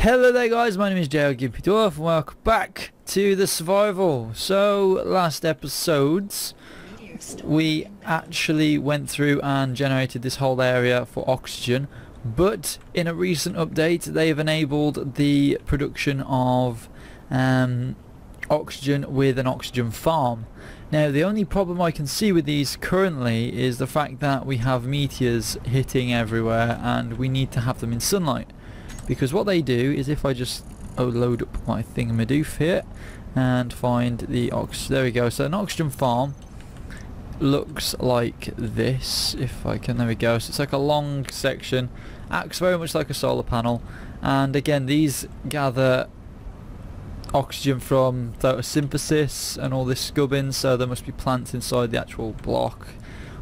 Hello there guys, my name is Ep5 and welcome back to the survival. So last episodes we actually went through and generated this whole area for oxygen, but in a recent update they've enabled the production of oxygen with an oxygen farm. Now the only problem I can see with these currently is the fact that we have meteors hitting everywhere and we need to have them in sunlight. Because what they do is, if I just load up my thingamadoof here and find the oxygen, there we go. So an oxygen farm looks like this, if I can, there we go. So it's like a long section, acts very much like a solar panel, and again these gather oxygen from photosynthesis and all this scubbing, so there must be plants inside the actual block,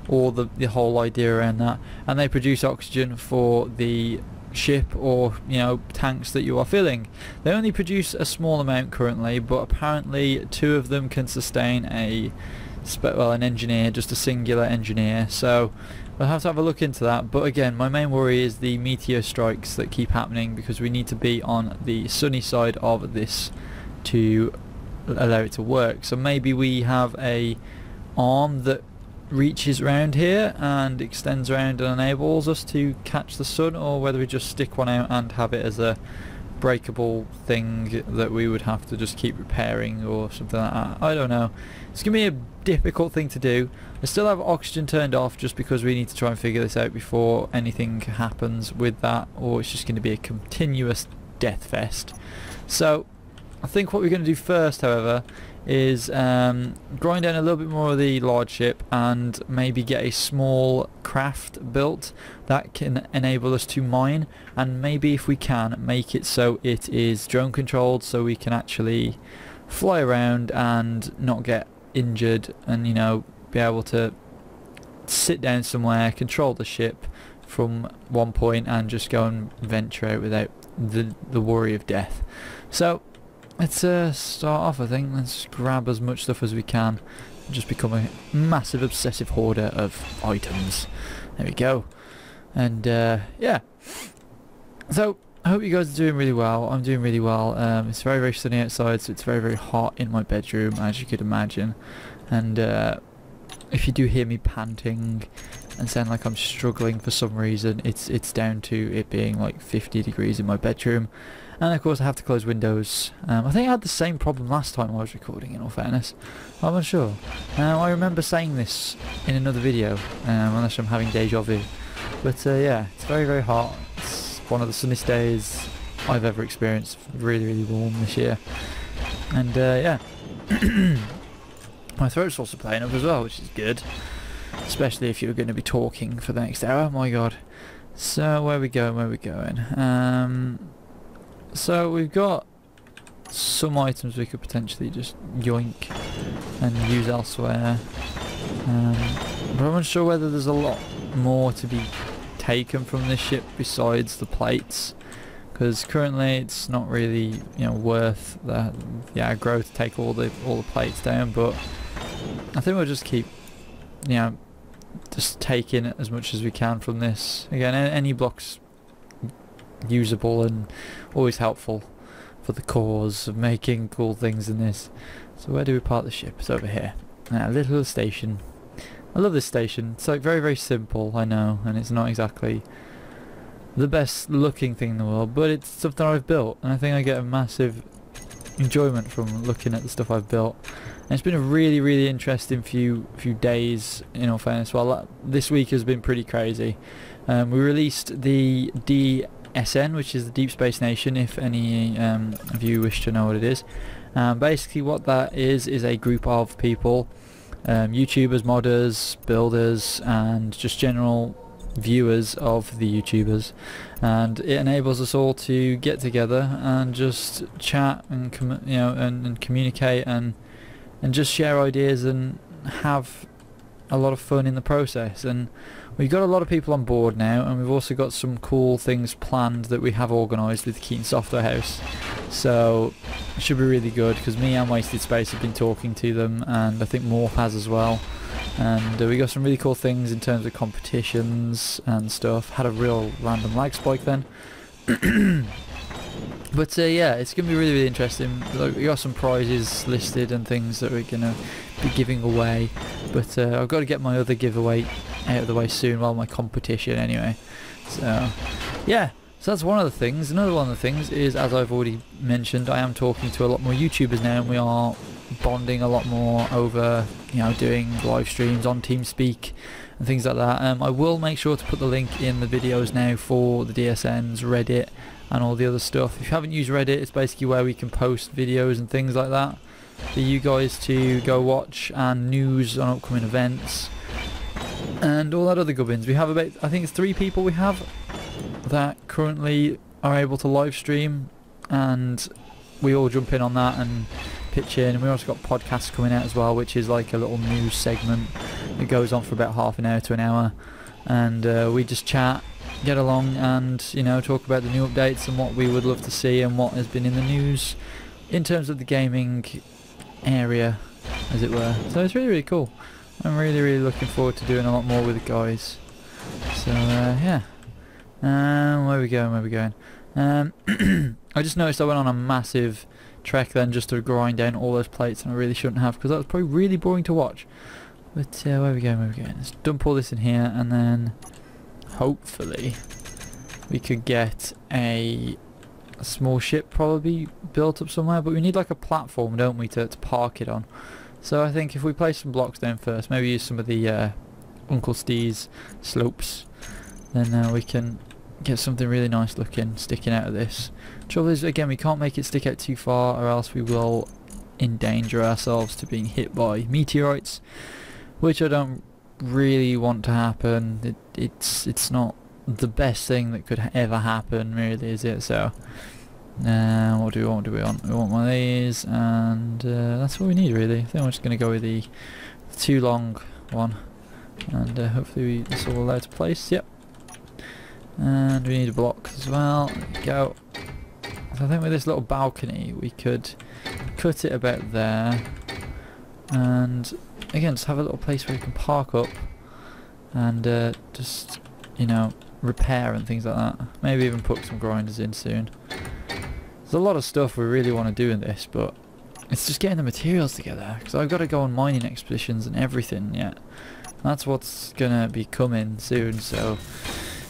or the whole idea around that, and they produce oxygen for the ship or tanks that you are filling. They only produce a small amount currently, but apparently two of them can sustain an engineer, just a singular engineer, so we'll have to have a look into that. But again, my main worry is the meteor strikes that keep happening, because we need to be on the sunny side of this to allow it to work. So maybe we have a arm that reaches around here and extends around and enables us to catch the sun, or whether we just stick one out and have it as a breakable thing that we would have to just keep repairing or something like that. I don't know. It's going to be a difficult thing to do. I still have oxygen turned off just because we need to try and figure this out before anything happens with that, or it's just going to be a continuous death fest. So I think what we're going to do first, however, is grind down a little bit more of the large ship and maybe get a small craft built that can enable us to mine, and maybe if we can make it so it is drone controlled, so we can actually fly around and not get injured, and be able to sit down somewhere, control the ship from one point and just go and venture out without the worry of death. So let's start off. I think let's grab as much stuff as we can and just become a massive obsessive hoarder of items. There we go. And yeah, so I hope you guys are doing really well. I'm doing really well. It's very, very sunny outside, so it's very, very hot in my bedroom, as you could imagine. And if you do hear me panting and sound like I'm struggling for some reason, it's down to it being like 50 degrees in my bedroom. And of course I have to close windows. I think I had the same problem last time I was recording, in all fairness. I'm not sure. I remember saying this in another video, unless I'm having deja vu. But yeah, it's very, very hot. It's one of the sunniest days I've ever experienced. Really, really warm this year. And yeah. My throat's also playing up as well, which is good. Especially if you're going to be talking for the next hour. My god. So where are we going? Where are we going? So we've got some items we could potentially just yoink and use elsewhere, but I'm not sure whether there's a lot more to be taken from this ship besides the plates, because currently it's not really worth the aggro to take all the plates down. But I think we'll just keep just taking as much as we can from this. Again, any blocks usable and always helpful for the cause of making cool things in this. So where do we park the ship? It's over here. A little station. I love this station. It's like very, very simple, I know, and it's not exactly the best looking thing in the world, but it's something I've built, and I think I get a massive enjoyment from looking at the stuff I've built. And it's been a really, really interesting few days, in all fairness. Well, this week has been pretty crazy. We released the DSN, which is the Deep Space Nation, if any of you wish to know what it is. Basically what that is a group of people, YouTubers, modders, builders, and just general viewers of the YouTubers, and it enables us all to get together and just chat and and communicate and just share ideas and have a lot of fun in the process. And we've got a lot of people on board now, and we've also got some cool things planned that we have organised with Keaton Software House, so it should be really good, because me and Wasted Space have been talking to them, and I think Morph has as well. And we got some really cool things in terms of competitions and stuff. Had a real random lag spike then. But yeah, it's going to be really, really interesting. Like, we got some prizes listed and things that we're going to be giving away. But I've got to get my other giveaway out of the way soon, well, my competition anyway. So yeah, so that's one of the things. Another one of the things is, as I've already mentioned, I am talking to a lot more YouTubers now, and we are bonding a lot more over, you know, doing live streams on TeamSpeak and things like that. I will make sure to put the link in the videos now for the DSNs, Reddit and all the other stuff. If you haven't used Reddit, it's basically where we can post videos and things like that for you guys to go watch, and news on upcoming events and all that other gubbins. We have about, I think it's 3 people we have that currently are able to live stream, and we all jump in on that and pitch in. And we also got podcasts coming out as well, which is like a little news segment that goes on for about half an hour to an hour, and we just chat, get along, and, you know, talk about the new updates and what we would love to see and what has been in the news in terms of the gaming are, as it were. So it's really, really cool. I'm really, really looking forward to doing a lot more with the guys. So yeah. Where are we going? I just noticed I went on a massive trek then just to grind down all those plates, and I really shouldn't have, because that was probably really boring to watch. But where are we going? Let's dump all this in here, and then hopefully we could get a small ship probably built up somewhere, but we need like a platform, don't we, to park it on. So I think if we place some blocks down first, maybe use some of the Uncle Steve's slopes, then we can get something really nice looking sticking out of this. Trouble is, again, we can't make it stick out too far, or else we will endanger ourselves to being hit by meteorites, which I don't really want to happen. It's not the best thing that could ever happen, really, is it? So what do we want? We want one of these, and that's what we need, really. I think I'm just going to go with the too long one, and hopefully this will allow to place. Yep. And we need a block as well. There we go. So I think with this little balcony we could cut it about there, and again just have a little place where we can park up and just, you know, repair and things like that. Maybe even put some grinders in soon. There's a lot of stuff we really want to do in this, but it's just getting the materials together, because I've got to go on mining expeditions and everything yet. That's what's gonna be coming soon. So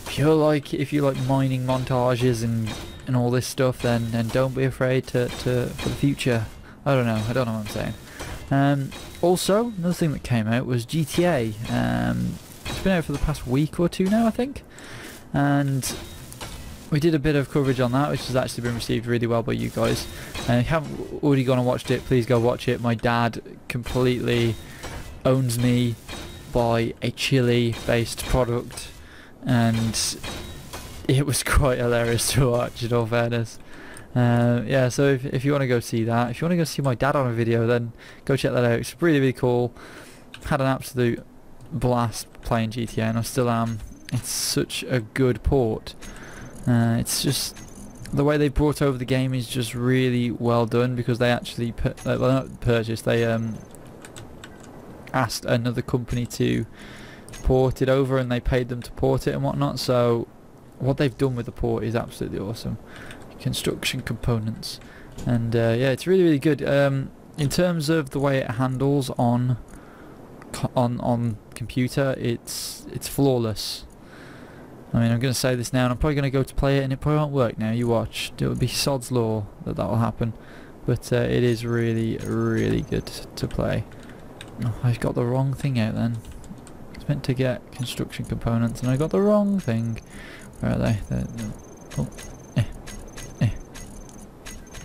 if you like mining montages and all this stuff, then don't be afraid to for the future. I don't know what I'm saying. Also, another thing that came out was GTA. It's been out for the past week or 2 now, I think, and we did a bit of coverage on that, which has actually been received really well by you guys. If you haven't already gone and watched it, please go watch it. My dad completely owns me by a chili based product, and it was quite hilarious to watch, in all fairness. Yeah, so if you want to go see that, if you want to go see my dad on a video, then go check that out. It's really, really cool. Had an absolute blast playing GTA, and I still am. It's such a good port. It's just the way they brought over the game is just really well done, because they actually well, not purchased, they asked another company to port it over, and they paid them to port it and whatnot. So what they've done with the port is absolutely awesome. Construction components, and yeah, it's really, really good. In terms of the way it handles on computer, it's flawless. I mean, I'm going to say this now, and I'm probably going to go to play it, and it probably won't work now. You watch. It will be sod's law that will happen. But it is really, really good to play. Oh, I got the wrong thing out then. It's meant to get construction components, and I got the wrong thing. Where are they? Oh,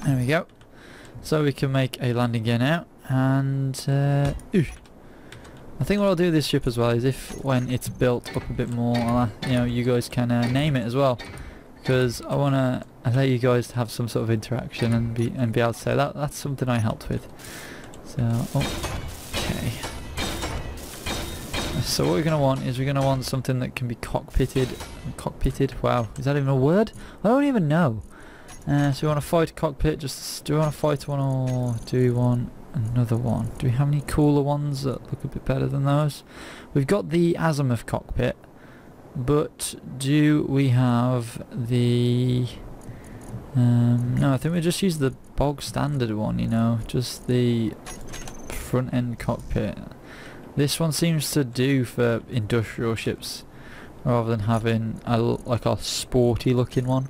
there we go. So we can make a landing gear now, and I think what I'll do with this ship as well is, if when it's built up a bit more, you know, you guys can name it as well, because I want to allow you guys to have some sort of interaction and be able to say that's something I helped with. So okay. So what we're going to want is, we're going to want something that can be cockpitted. Wow, is that even a word? I don't even know. So we want to fight a cockpit. Do we want to fight one, or do we want another one? Do we have any cooler ones that look a bit better than those? We've got the azimuth cockpit, but do we have the No, I think we just use the bog standard one, you know, just the front end cockpit. This one seems to do for industrial ships rather than having like a sporty looking one.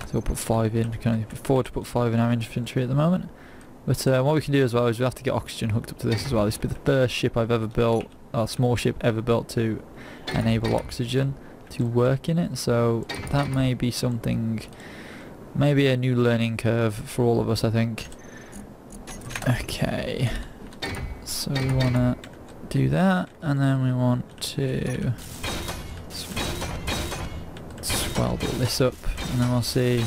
So we'll put 5 in. We can only afford to put 5 in our infantry at the moment. But what we can do as well is we have to get oxygen hooked up to this as well. This will be the first ship I've ever built, or small ship ever built to enable oxygen to work in it. So that may be something, maybe a new learning curve for all of us, I think. Okay, so we want to do that, and then we want to swell all this up, and then we'll see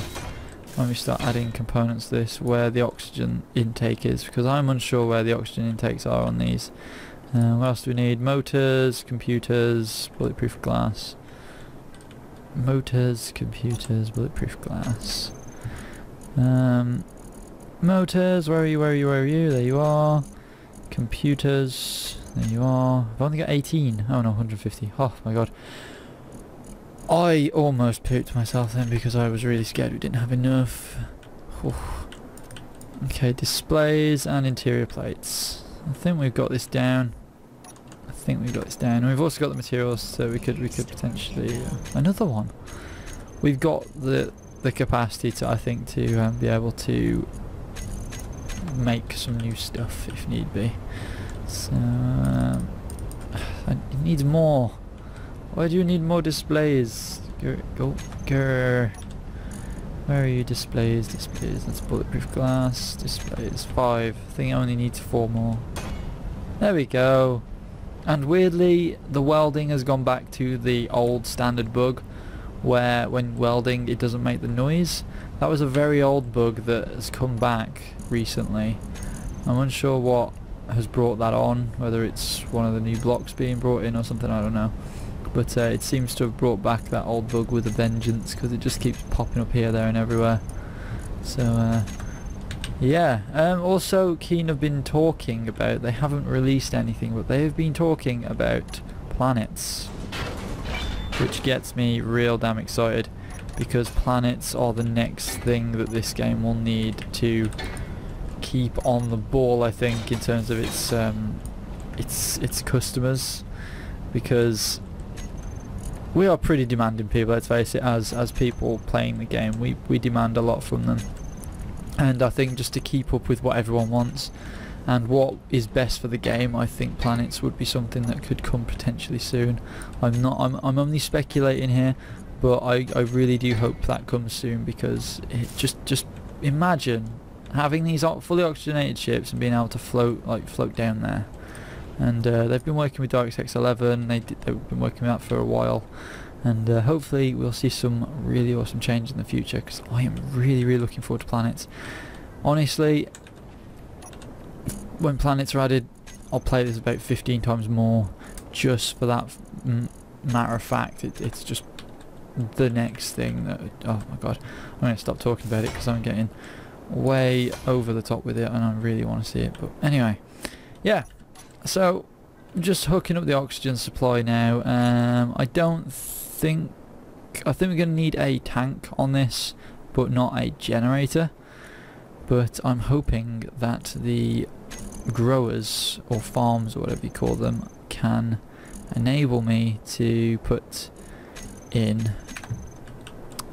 when we start adding components to this where the oxygen intake is, because I'm unsure where the oxygen intakes are on these. What else do we need? Motors, computers, bulletproof glass. Motors, computers, bulletproof glass. Motors, where are you, where are you, where are you? There you are. Computers, there you are. I've only got 18. Oh no, 150. Oh my god. I almost pooped myself then because I was really scared we didn't have enough. Okay, displays and interior plates. I think we've got this down. And we've also got the materials, so we could potentially another one. We've got the capacity to, I think, to be able to make some new stuff if need be. So it needs more. Why do you need more displays? Go. Where are you? Displays. That's bulletproof glass. Displays 5. I think it only needs 4 more. There we go. And weirdly, the welding has gone back to the old standard bug, where when welding it doesn't make the noise. That was a very old bug that has come back recently. I'm unsure what has brought that on, whether it's one of the new blocks being brought in or something, I don't know. But it seems to have brought back that old bug with a vengeance, because it just keeps popping up here, there and everywhere. So yeah, also Keen have been talking about, they haven't released anything, but they have been talking about planets, which gets me real damn excited, because planets are the next thing that this game will need to keep on the ball, I think, in terms of its customers, because we are pretty demanding people, let's face it, as people playing the game. We demand a lot from them, and I think just to keep up with what everyone wants and what is best for the game, I think planets would be something that could come potentially soon. I'm only speculating here, but I really do hope that comes soon, because it just imagine having these fully oxygenated ships and being able to float down there. And they've been working with DirectX 11. They've been working with that for a while, and hopefully we'll see some really awesome change in the future, because I am really looking forward to planets. Honestly, when planets are added, I'll play this about 15 times more, just for that matter of fact. It's just the next thing that, oh my god, I'm going to stop talking about it because I'm getting way over the top with it and I really want to see it. But anyway, yeah, so just hooking up the oxygen supply now. I think we're going to need a tank on this, but not a generator. But I'm hoping that the growers or farms or whatever you call them can enable me to put in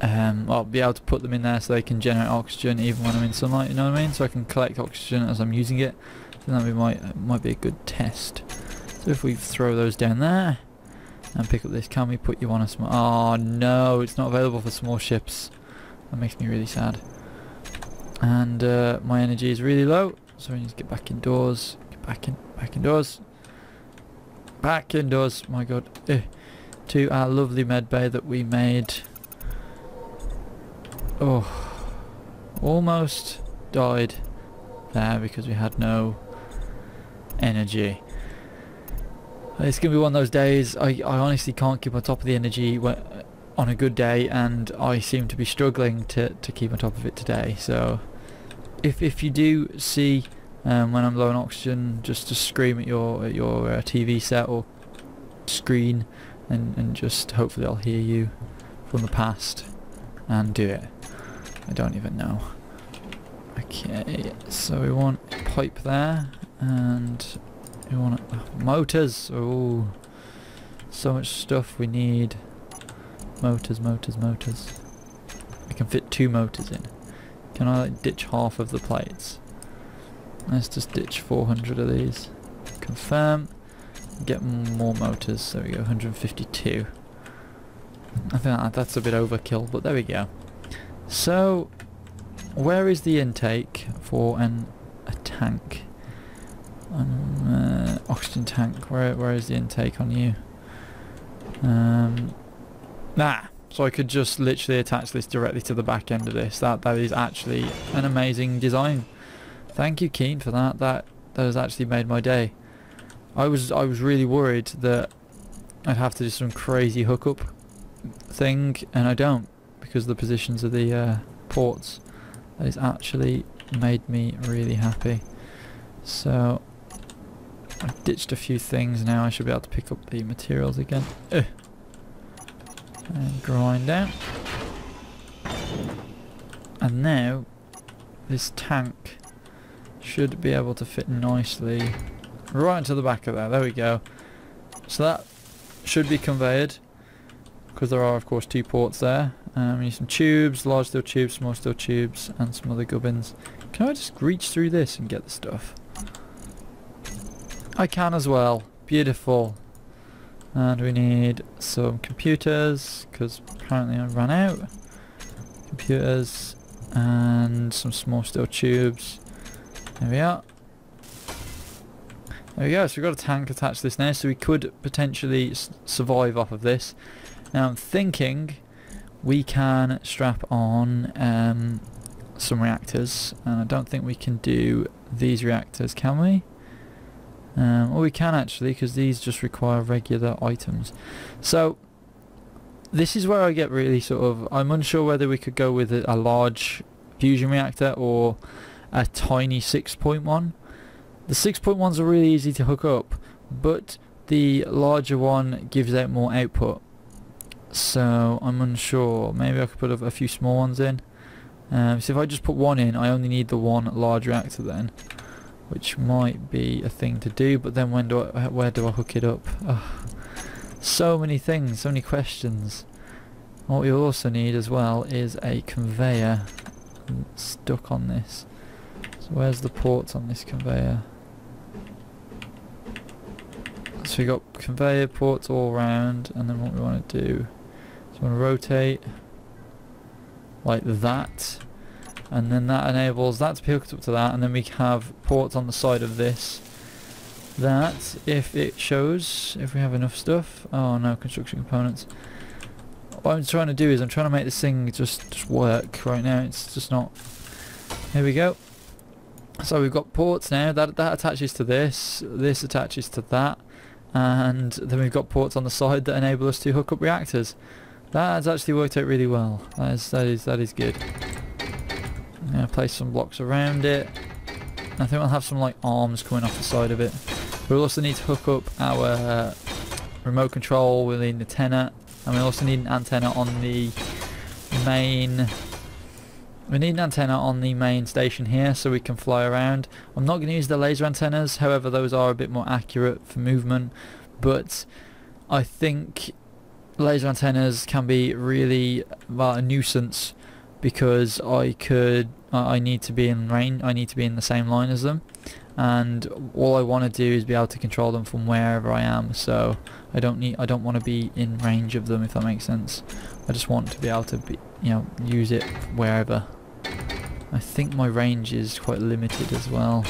I'll be able to put them in there so they can generate oxygen even when I'm in sunlight, you know what I mean? So I can collect oxygen as I'm using it. So that might be a good test. So if we throw those down there and pick up this, can we put you on a small... Oh no, it's not available for small ships. That makes me really sad. And my energy is really low, so I need to get back indoors. Back indoors. Back indoors, my god. To our lovely med bay that we made. Oh, almost died there because we had no energy. It's going to be one of those days. I honestly can't keep on top of the energy on a good day, and I seem to be struggling to keep on top of it today. So if you do see when I'm low on oxygen, just to scream at your TV set or screen, and just hopefully I'll hear you from the past and do it. I don't even know. Okay, so we want a pipe there, and we want motors. Oh, so much stuff we need. Motors. I can fit 2 motors in. Can I like ditch half of the plates? Let's just ditch 400 of these. Confirm. Get more motors. There we go, 152. I think that's a bit overkill, but there we go. So, where is the intake for a tank? Oxygen tank. Where is the intake on you? So I could just literally attach this directly to the back end of this. That is actually an amazing design. Thank you, Keen, for that. That has actually made my day. I was really worried that I'd have to do some crazy hookup thing, and I don't, because of the positions of the ports. That has actually made me really happy. So I've ditched a few things now. I should be able to pick up the materials again. And grind out. And now this tank should be able to fit nicely right into the back of there. There we go. So that should be conveyed, because there are of course 2 ports there. We need some tubes, large steel tubes, small steel tubes, and some other gubbins. Can I just reach through this and get the stuff? I can as well. Beautiful. And we need some computers, because apparently I ran out. Computers and some small steel tubes. There we are. There we go, so we've got a tank attached to this now, so we could potentially survive off of this. Now I'm thinking we can strap on some reactors, and I don't think we can do these reactors, can we? Well, we can actually, because these just require regular items. So this is where I get really I'm unsure whether we could go with a large fusion reactor or a tiny 6.1. The 6.1s are really easy to hook up, but the larger one gives out more output. So I'm unsure. Maybe I could put a few small ones in. So if I just put one in, I only need the one large reactor then, which might be a thing to do. But then where do I hook it up? Ugh. So many things, so many questions. What we also need as well is a conveyor stuck on this. So where's the ports on this conveyor? So we got conveyor ports all around, and then what we want to do is we want to rotate like that, and then that enables that to be hooked up to that, and then we have ports on the side of this that, if it shows, if we have enough stuff. Oh no, construction components. What I'm trying to do is I'm trying to make this thing just work. Right now it's just not. Here we go. So we've got ports now, that attaches to this attaches to that, and then we've got ports on the side that enable us to hook up reactors. That has actually worked out really well. That is good. I'm going to place some blocks around it. I think we'll have some like arms coming off the side of it. We'll also need to hook up our remote control. We'll need an antenna, and we also need an antenna on the main. We need an antenna on the main station here so we can fly around. I'm not going to use the laser antennas, however those are a bit more accurate for movement, but I think laser antennas can be really a nuisance, because I need to be in range, I need to be in the same line as them, and all I want to do is be able to control them from wherever I am, so I don't want to be in range of them, if that makes sense. I just want to be able to use it wherever. I think my range is quite limited as well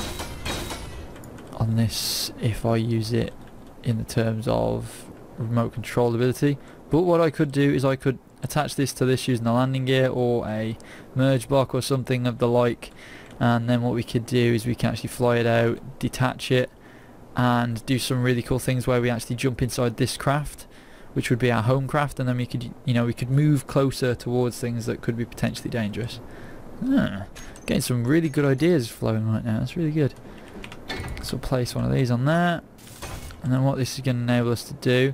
on this if I use it in the terms of remote control ability. But what I could do is I could attach this to this using a landing gear or a merge block or something of the like, and then what we could do is we can actually fly it out, detach it, and do some really cool things where we actually jump inside this craft, which would be our home craft, and then we could we could move closer towards things that could be potentially dangerous. Getting some really good ideas flowing right now. That's really good. So we'll place one of these on there, and then what this is going to enable us to do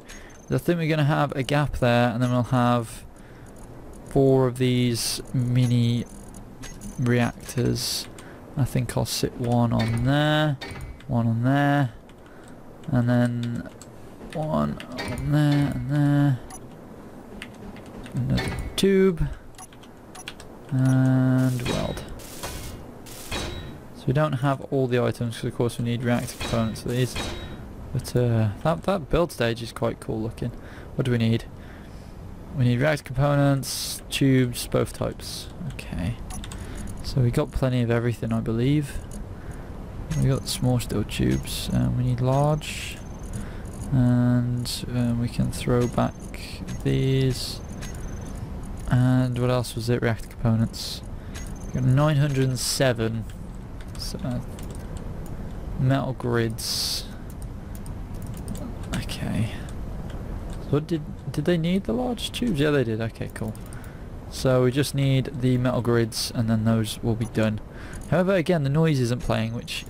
is I think we're going to have a gap there, and then we'll have 4 of these mini reactors. I think I'll sit one on there, one on there, and then one on there and there. Another tube and weld. So we don't have all the items because of course we need reactor components for these. But that build stage is quite cool looking. What do we need? We need reactor components, tubes, both types. Okay. So we got plenty of everything, I believe. We got small steel tubes. We need large. And we can throw back these. And what else was it? Reactor components. We got 907 metal grids. Okay. So did they need the large tubes? Yeah, they did. Okay, cool. So we just need the metal grids, and then those will be done. However, again, the noise isn't playing, which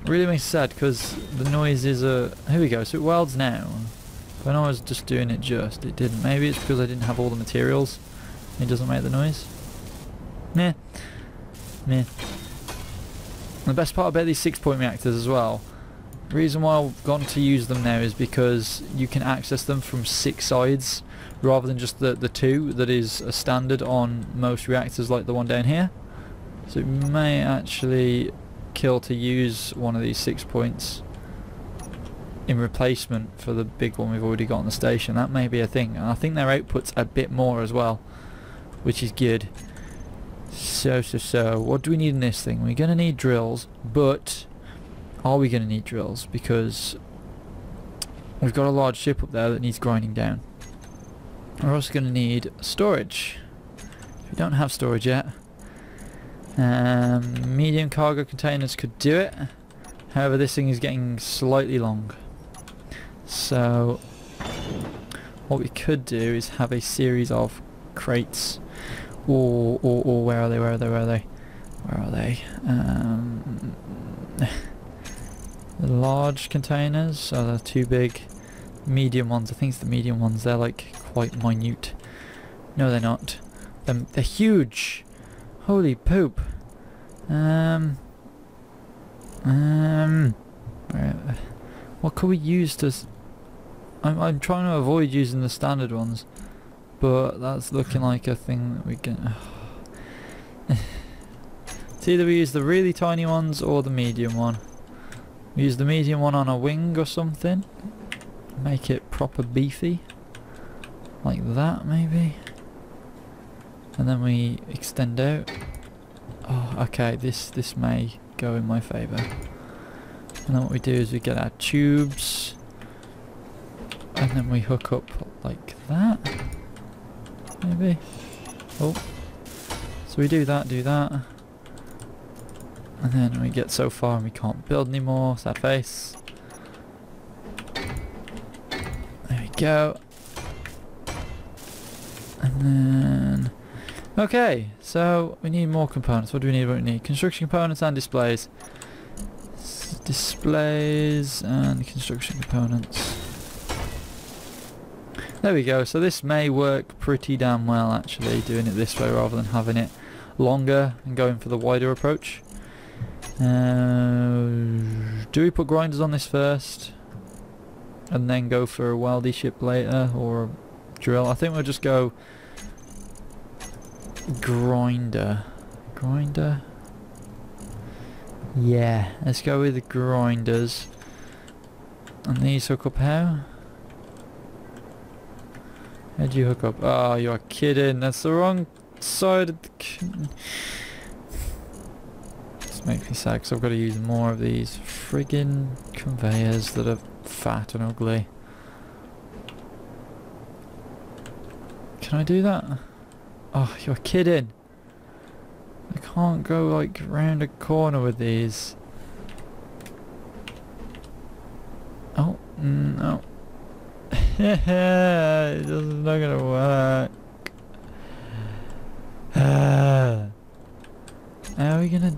really makes me sad because the noise is a. Here we go. So it welds now. When I was just doing it, it didn't. Maybe it's because I didn't have all the materials. It doesn't make the noise. Meh. Meh. The best part about these 6-point reactors as well, the reason why I've gone to use them now is because you can access them from 6 sides rather than just the 2 that is a standard on most reactors like the one down here. So it may actually kill to use one of these 6 points in replacement for the big one we've already got on the station. That may be a thing, and I think their output's a bit more as well, which is good. So what do we need in this thing? We're gonna need drills, but are we gonna need drills? Because we've got a large ship up there that needs grinding down. We're also gonna need storage. We don't have storage yet. Medium cargo containers could do it. However, this thing is getting slightly long. So what we could do is have a series of crates. Or where are they? The large containers are the 2 big. Medium ones, I think it's the medium ones. They're like quite minute. No, they're not. They're huge. Holy poop. What could we use to? I'm trying to avoid using the standard ones. But that's looking like a thing that we can. It's either we use the really tiny ones or the medium one. We use the medium one on a wing or something. Make it proper beefy. Like that maybe. And then we extend out. Oh, okay, this may go in my favour. And then what we do is we get our tubes. And then we hook up like that. Maybe. Oh. So we do that. And then we get so far and we can't build anymore. Sad face. There we go. And then... Okay, so we need more components. What do we need? Construction components and displays. Displays and construction components. There we go, so this may work pretty damn well actually, doing it this way rather than having it longer and going for the wider approach. Do we put grinders on this first and then go for a weldy ship later, or a drill? I think we'll just go grinder. Yeah, let's go with the grinders. And these hook up how? How'd you hook up? Oh, you're kidding. That's the wrong side of the... This makes me sad because I've got to use more of these friggin' conveyors that are fat and ugly. Can I do that? Oh, you're kidding. I can't go like round a corner with these. Oh, no. It's not gonna work. How are we gonna